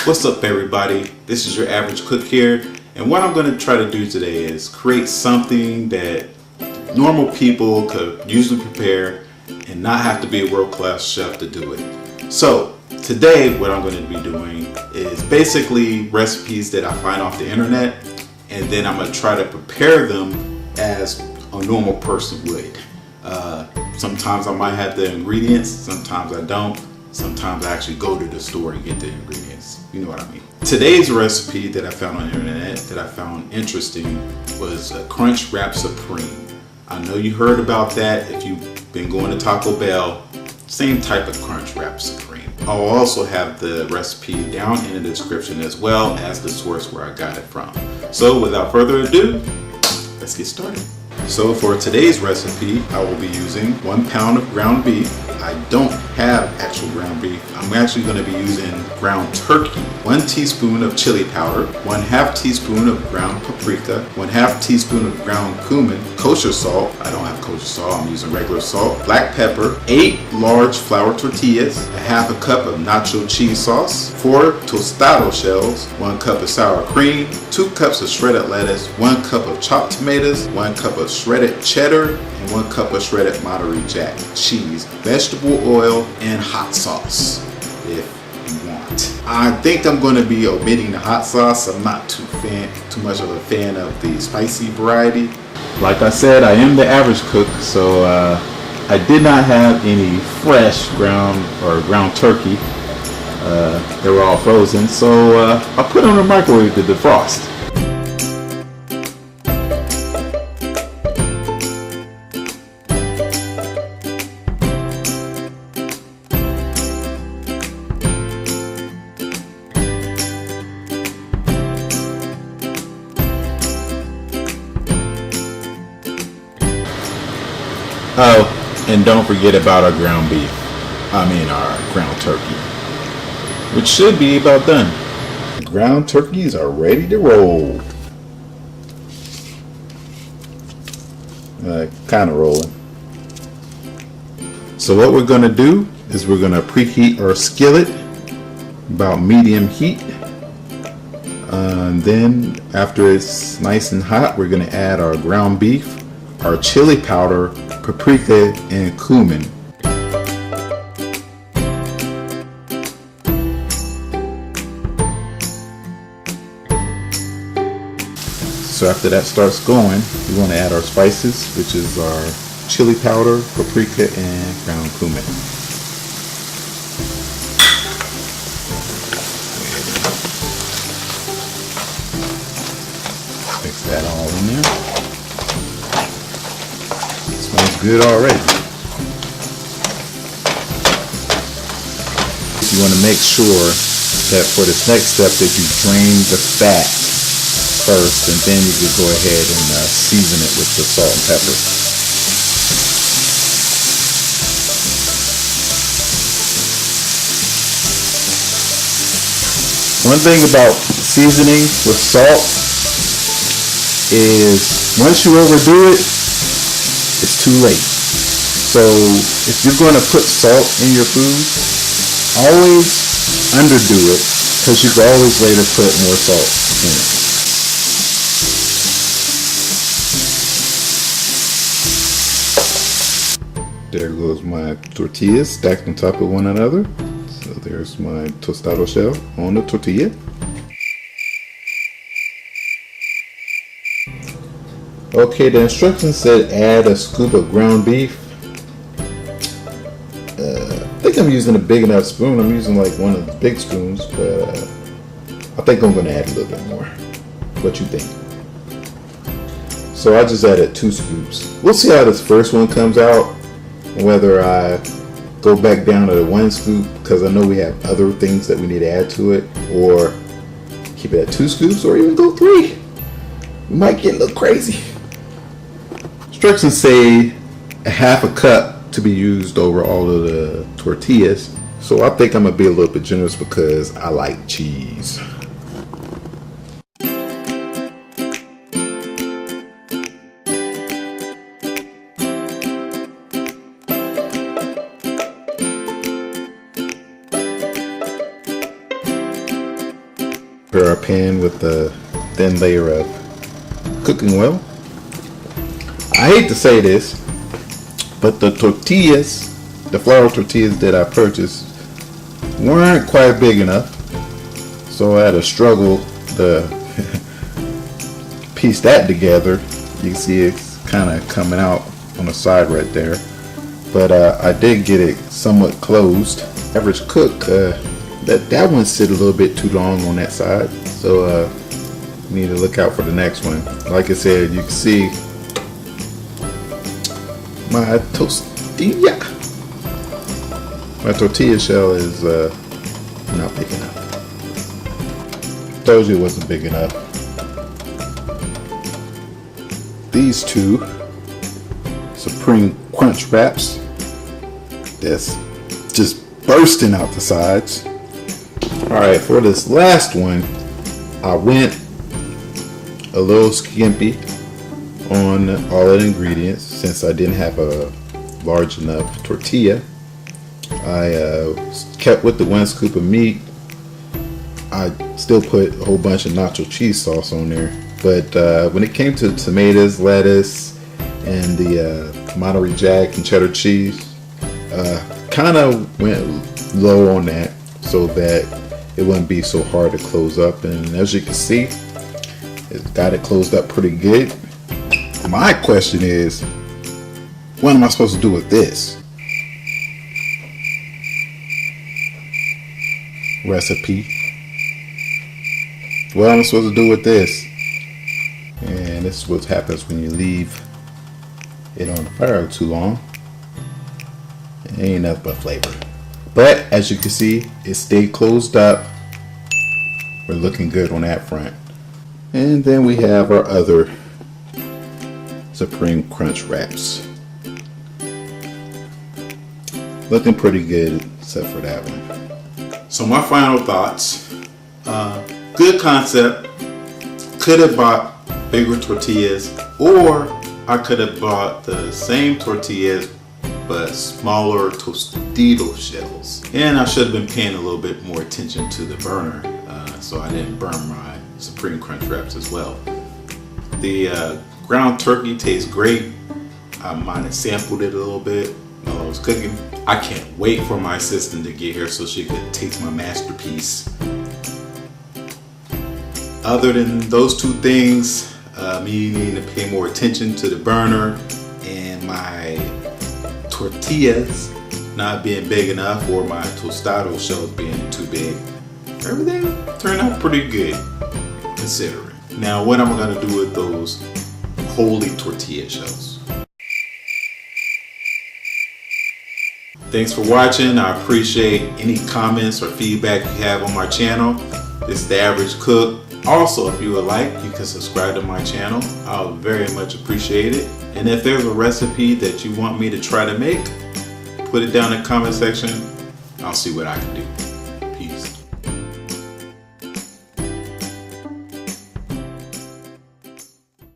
What's up everybody, this is your average cook here, and what I'm going to try to do today is create something that normal people could usually prepare and not have to be a world-class chef to do it. So today what I'm going to be doing is basically recipes that I find off the internet, and then I'm going to try to prepare them as a normal person would. Sometimes I might have the ingredients, sometimes I don't. Sometimes I actually go to the store and get the ingredients. You know what I mean. Today's recipe that I found on the internet that I found interesting was a Crunchwrap Supreme. I know you heard about that if you've been going to Taco Bell. Same type of Crunchwrap Supreme. I'll also have the recipe down in the description as well as the source where I got it from. So without further ado, let's get started. So for today's recipe, I will be using 1 pound of ground beef. I don't have actual ground beef. I'm actually going to be using ground turkey, 1 teaspoon of chili powder, 1/2 teaspoon of ground paprika, 1/2 teaspoon of ground cumin, kosher salt. I don't have kosher salt, I'm using regular salt, black pepper, 8 large flour tortillas, 1/2 cup of nacho cheese sauce, 4 tostada shells, 1 cup of sour cream, 2 cups of shredded lettuce, 1 cup of chopped tomatoes, 1 cup of shredded cheddar, and 1 cup of shredded Monterey Jack cheese, vegetable oil, and hot sauce if you want. I think I'm going to be omitting the hot sauce. I'm not too much of a fan of the spicy variety. Like I said, I am the average cook, so I did not have any fresh ground turkey. They were all frozen, so I put them in the microwave to defrost. Oh, and don't forget about our ground beef. Our ground turkey, which should be about done. The ground turkeys are ready to roll. Kind of rolling. So what we're going to do is we're going to preheat our skillet about medium heat. And then after it's nice and hot, we're going to add our ground beef, our chili powder, paprika, and cumin. So after that starts going, we want to add our spices, which is our chili powder, paprika, and ground cumin. Mix that all in there. Smells good already. You want to make sure that for this next step that you drain the fat first, and then you can go ahead and season it with the salt and pepper. One thing about seasoning with salt is once you overdo it, it's too late. So if you're going to put salt in your food, always underdo it, because you can always later put more salt in it. There goes my tortillas stacked on top of one another. So there's my tostada shell on the tortilla. Okay, the instructions said add a scoop of ground beef. I think I'm using a big enough spoon. I'm using like one of the big spoons, but I think I'm going to add a little bit more. What you think? So I just added 2 scoops. We'll see how this first one comes out, whether I go back down to the 1 scoop, because I know we have other things that we need to add to it, or keep it at 2 scoops, or even go 3. We might get a little crazy. Instructions say 1/2 cup to be used over all of the tortillas, so I think I'm gonna be a little bit generous because I like cheese. Prepare our pan with a thin layer of cooking oil. I hate to say this, but the tortillas, the flour tortillas that I purchased, weren't quite big enough, so I had to struggle to piece that together. You can see it's kind of coming out on the side right there, but I did get it somewhat closed. Average cook, that one sit a little bit too long on that side, so you need to look out for the next one. Like I said, you can see my tortilla shell is not big enough. Told you it wasn't big enough. These two Supreme Crunch Wraps, that's just bursting out the sides. Alright, for this last one, I went a little skimpy on all the ingredients since I didn't have a large enough tortilla. I kept with the 1 scoop of meat. I still put a whole bunch of nacho cheese sauce on there, but when it came to tomatoes, lettuce, and the Monterey Jack and cheddar cheese, kind of went low on that so that it wouldn't be so hard to close up. And as you can see, it got it closed up pretty good. My question is, what am I supposed to do with this recipe? What am I supposed to do with this? And this is what happens when you leave it on the fire too long. It ain't nothing but flavor. But as you can see, it stayed closed up. We're looking good on that front. And then we have our other Supreme Crunch Wraps. Looking pretty good except for that one. So my final thoughts. Good concept. Could have bought bigger tortillas, or I could have bought the same tortillas but smaller tostado shells. And I should have been paying a little bit more attention to the burner, so I didn't burn my Supreme Crunch Wraps as well. The ground turkey tastes great. I might have sampled it a little bit while I was cooking. I can't wait for my assistant to get here so she could taste my masterpiece. Other than those two things, me needing to pay more attention to the burner and my tortillas not being big enough, or my tostado shells being too big, everything turned out pretty good considering. Now what am I going to do with those holy tortilla shells? Thanks for watching. I appreciate any comments or feedback you have on my channel. This is The Average Cook. Also, if you would like, you can subscribe to my channel. I'll very much appreciate it. And if there's a recipe that you want me to try to make, put it down in the comment section. I'll see what I can do. Peace.